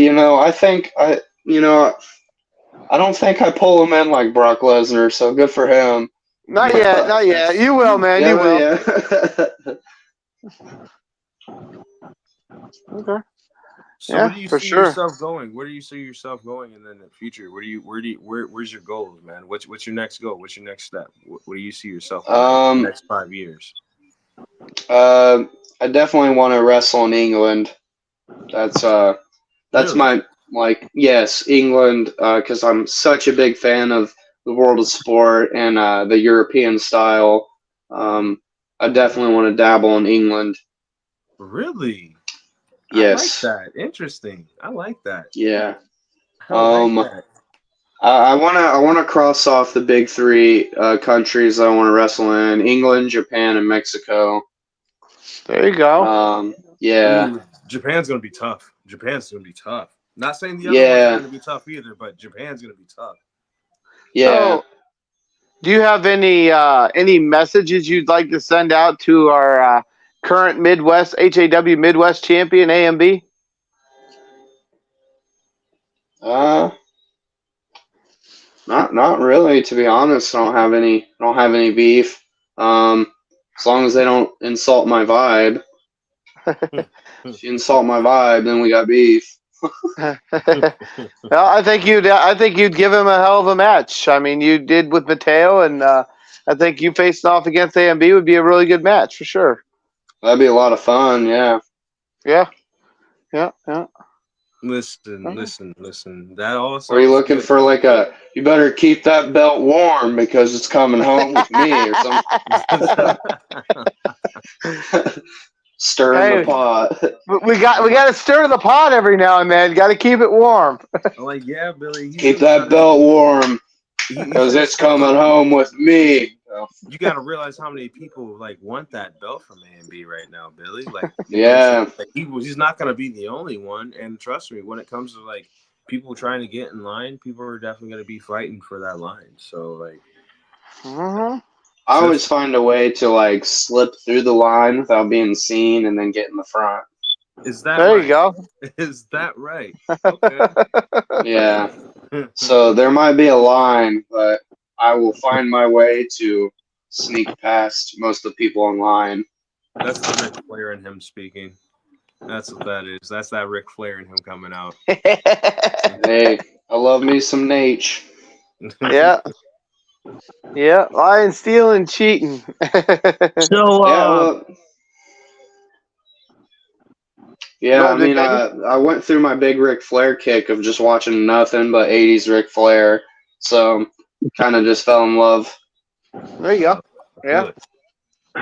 don't think I pull him in like Brock Lesnar, so good for him. Not yet. You will, man. You will. Yeah. Okay. So where do you see yourself going? Where do you see yourself going in the future? Where's your goals, man? What's your next goal? What's your next step? Where do you see yourself in the next 5 years? I definitely want to wrestle in England. That's really? Yes, England, because I'm such a big fan of the world of sport and the European style. I definitely want to dabble in England. Really? Yes. I like that. Interesting. I like that. Yeah. I like that. I want to cross off the big three countries I want to wrestle in: England, Japan, and Mexico. There you go. Yeah. Ooh, Japan's gonna be tough. Not saying the other ones are gonna be tough either, but Japan's gonna be tough. Yeah. So, do you have any messages you'd like to send out to our current Midwest HAW Midwest champion AMB? Not really, to be honest. I don't have any beef. As long as they don't insult my vibe. If you insult my vibe, then we got beef. Well, I think you'd give him a hell of a match. I mean, you did with Mateo, and I think you facing off against AMB would be a really good match for sure. That'd be a lot of fun. Yeah. Yeah. Listen. That all sounds Are you looking good. for like you better keep that belt warm because it's coming home with me or something? Stirring the pot. We got to stir the pot every now and then. Got to keep it warm. I'm like, yeah, Billy. Keep that belt warm because it's coming home with me. You got to realize how many people like want that belt from A&B right now, Billy. Like, yeah, like, he's not going to be the only one. And trust me, when it comes to like people trying to get in line, people are definitely going to be fighting for that line. So like, I always find a way to like slip through the line without being seen and then get in the front. Is that there right? you go? Is that right? Okay. Yeah. So there might be a line, but I will find my way to sneak past most of the people online. That's the Ric Flair in him speaking. That's what that is. That's that Ric Flair in him coming out. Hey, I love me some Nate. Yeah. Yeah, lying, stealing, cheating. So, I mean, I went through my big Ric Flair kick of just watching nothing but 80s Ric Flair. So, kind of just fell in love. There you go. Yeah. We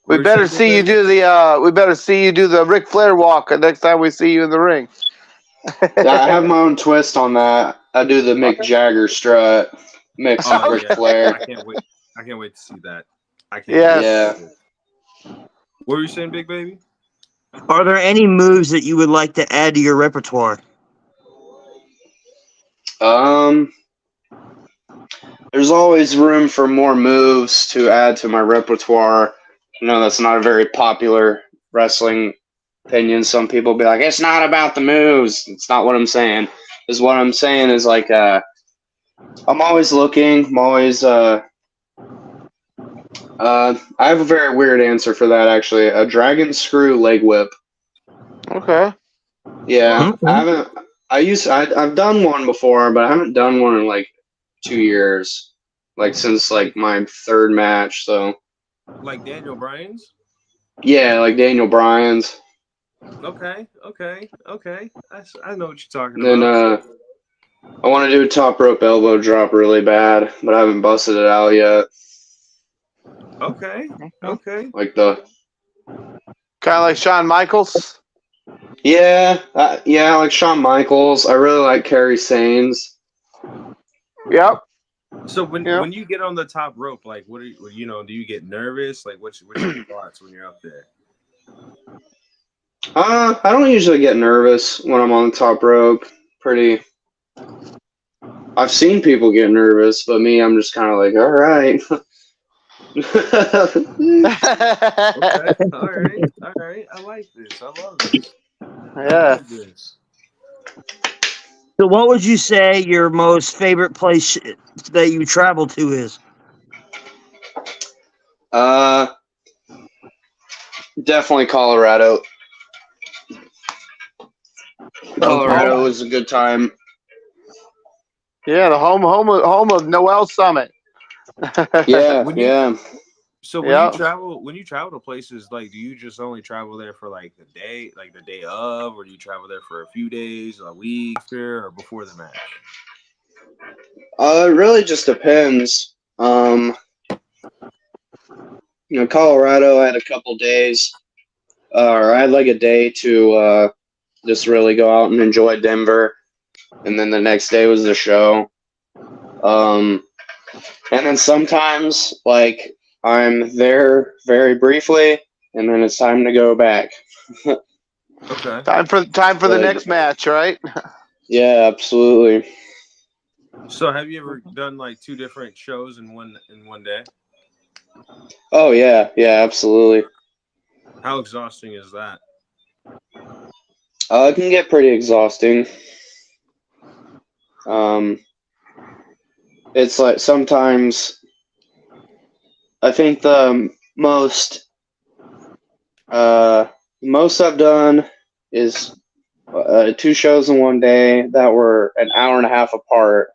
Where's better your see you big- do the Ric Flair walk next time we see you in the ring. Yeah, I have my own twist on that. I do the Mick Jagger strut mixed with Ric Flair. I can't wait to see that. I can't. Yes. Yeah. What were you saying, Big Baby? are there any moves that you would like to add to your repertoire? There's always room for more moves to add to my repertoire. You know, that's not a very popular wrestling opinion. Some people be like, it's not about the moves. It's not what I'm saying. Is what I'm saying is like, I'm always looking. I'm always, I have a very weird answer for that, actually. A dragon screw leg whip. Okay. Yeah, Okay. I've done one before, but I haven't done one in like 2 years, like since like my third match. So Like Daniel Bryan's? yeah, like Daniel Bryan's. Okay. I know what you're talking And then about. I want to do a top rope elbow drop really bad, but I haven't busted it out yet. Okay. Like the Kind of like Shawn Michaels. yeah, like Shawn Michaels. I really like Kerry Sanes. Yep. So when you get on the top rope, like what do do you get nervous? Like what's your thoughts when you're up there? I don't usually get nervous when I'm on the top rope. I've seen people get nervous, but me, I'm just kind of like, all right. Okay. All right. I like this. I love this. Yeah. So, what would you say your most favorite place that you travel to is? Definitely Colorado. Colorado was a good time. Yeah, the home of Noel Summit. Yeah. So when you travel to places, like, do you just only travel there for like the day of, or do you travel there for a few days, a week after, or before the match? It really just depends. Colorado, I had a couple days, or I had like a day to just really go out and enjoy Denver, and then the next day was the show. And then sometimes, like, I'm there very briefly, and then it's time to go back. Okay. Time for the next match, right? Yeah, absolutely. So have you ever done like two different shows in one day? Oh yeah, absolutely. How exhausting is that? It can get pretty exhausting. It's like sometimes I think the most Most I've done is 2 shows in one day that were an hour and a half apart.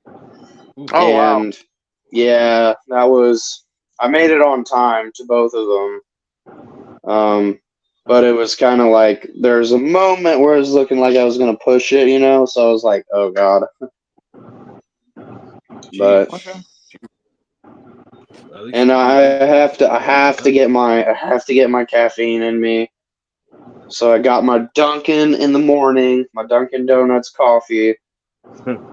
Oh, wow. And yeah, I made it on time to both of them. But it was kind of like there's a moment where it was looking like I was gonna push it, so I was like, oh god. But Okay. and I have to get my caffeine in me. So I got my Dunkin' in the morning, my Dunkin' Donuts coffee.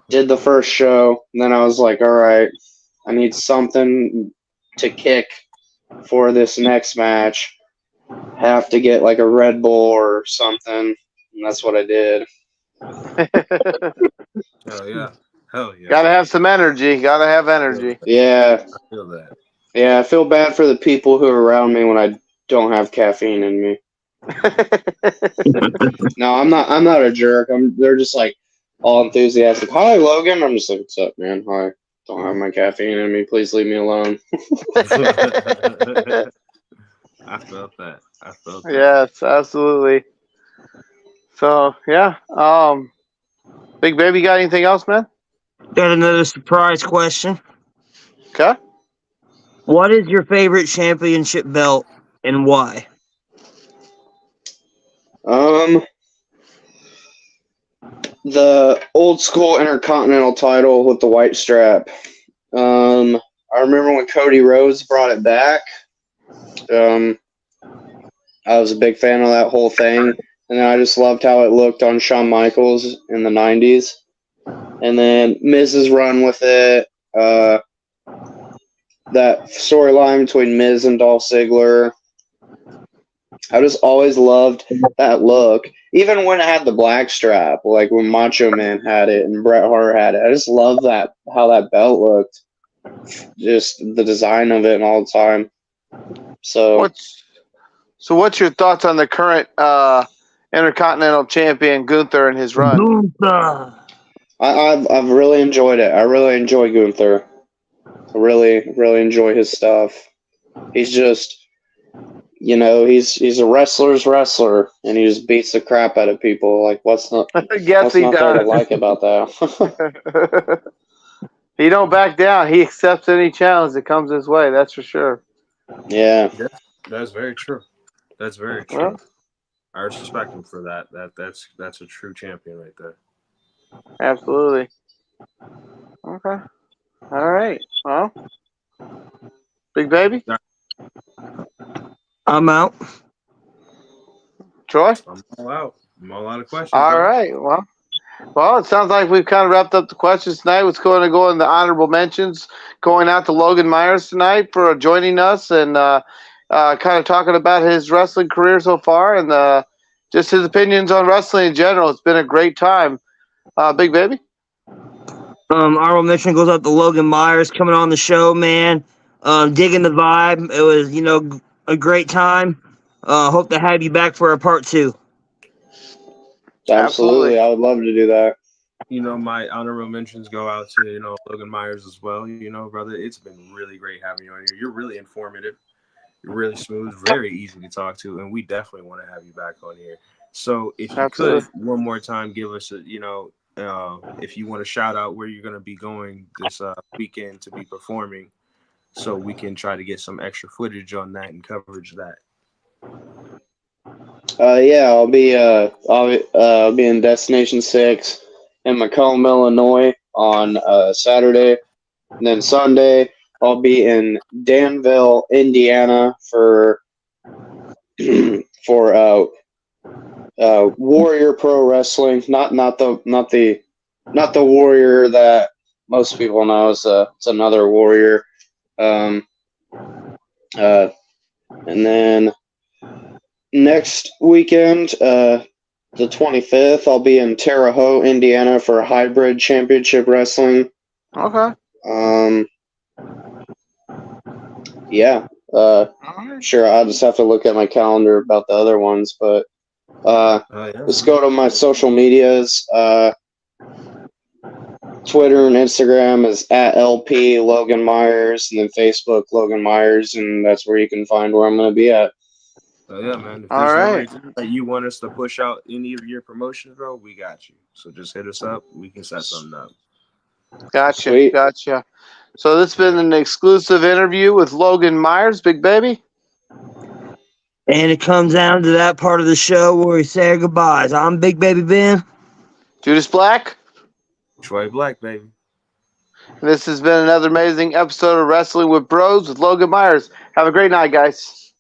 Did the first show, and then I was like, all right, I need something to kick for this next match. Have to get like a Red Bull or something, and that's what I did. Hell yeah. Hell yeah. Gotta have some energy. Gotta have energy. Yeah. I feel that. Yeah, I feel bad for the people who are around me when I don't have caffeine in me. No, I'm not a jerk. They're just like all enthusiastic. Hi, Logan. I'm just like, what's up, man? Hi. Don't have my caffeine in me. Please leave me alone. I felt that. Yes, absolutely. So yeah. Big Baby, got anything else, man? Got another surprise question. Okay. What is your favorite championship belt and why? The old school Intercontinental title with the white strap. I remember when Cody Rhodes brought it back. I was a big fan of that whole thing, and then I just loved how it looked on Shawn Michaels in the '90s. And then Miz's run with it. That storyline between Miz and Dolph Ziggler. I just always loved that look. Even when it had the black strap, like when Macho Man had it and Bret Hart had it. I just love how that belt looked. Just the design of it and all the time. So what's your thoughts on the current Intercontinental Champion Gunther and his run? Gunther. I've really enjoyed it. I really enjoy Gunther. I really, really enjoy his stuff. He's just, he's a wrestler's wrestler, and he just beats the crap out of people. Like, what's not there to like about that? He don't back down. He accepts any challenge that comes his way. That's for sure. Yeah. That's very true. That's very true. Well, I respect him for that. That's a true champion right there. Absolutely. Okay. All right. Well, Big Baby? I'm out. Troy? I'm all out. I'm all out of questions. All right. Well, it sounds like we've kind of wrapped up the questions tonight. What's going to go in the honorable mentions? Going out to Logan Myers tonight for joining us and kind of talking about his wrestling career so far and just his opinions on wrestling in general. It's been a great time. Big Baby? Honorable mention goes out to Logan Myers coming on the show, man. Digging the vibe. It was, a great time. Hope to have you back for a part 2. Absolutely. I would love to do that. My honorable mentions go out to, Logan Myers as well. Brother, it's been really great having you on here. You're really informative. You're really smooth, very easy to talk to, and we definitely want to have you back on here. So if you could, one more time, give us if you want to shout out where you're going to be going this weekend to be performing, so we can try to get some extra footage on that and coverage of that. Yeah, I'll be in Destination 6 in Macomb, Illinois on Saturday, and then Sunday I'll be in Danville, Indiana for Warrior Pro Wrestling. Not the Warrior that most people know. It's another Warrior. And then next weekend, the 25th, I'll be in Terre Haute, Indiana for Hybrid Championship Wrestling. Okay. Yeah. Sure, I'll just have to look at my calendar about the other ones, but just go to my social medias. Twitter and Instagram is @LP Logan Myers, and then Facebook Logan Myers, and that's where you can find where I'm going to be at. So yeah, man. If All there's ever right. anything that you want us to push out any of your promotions, bro, we got you. So just hit us up. We can set something up. Gotcha. Sweet. Gotcha. So this has been an exclusive interview with Logan Myers, Big Baby. And it comes down to that part of the show where we say our goodbyes. I'm Big Baby Ben. Judas Black. Troy Black, baby. This has been another amazing episode of Wrestling with Bros with Logan Myers. Have a great night, guys.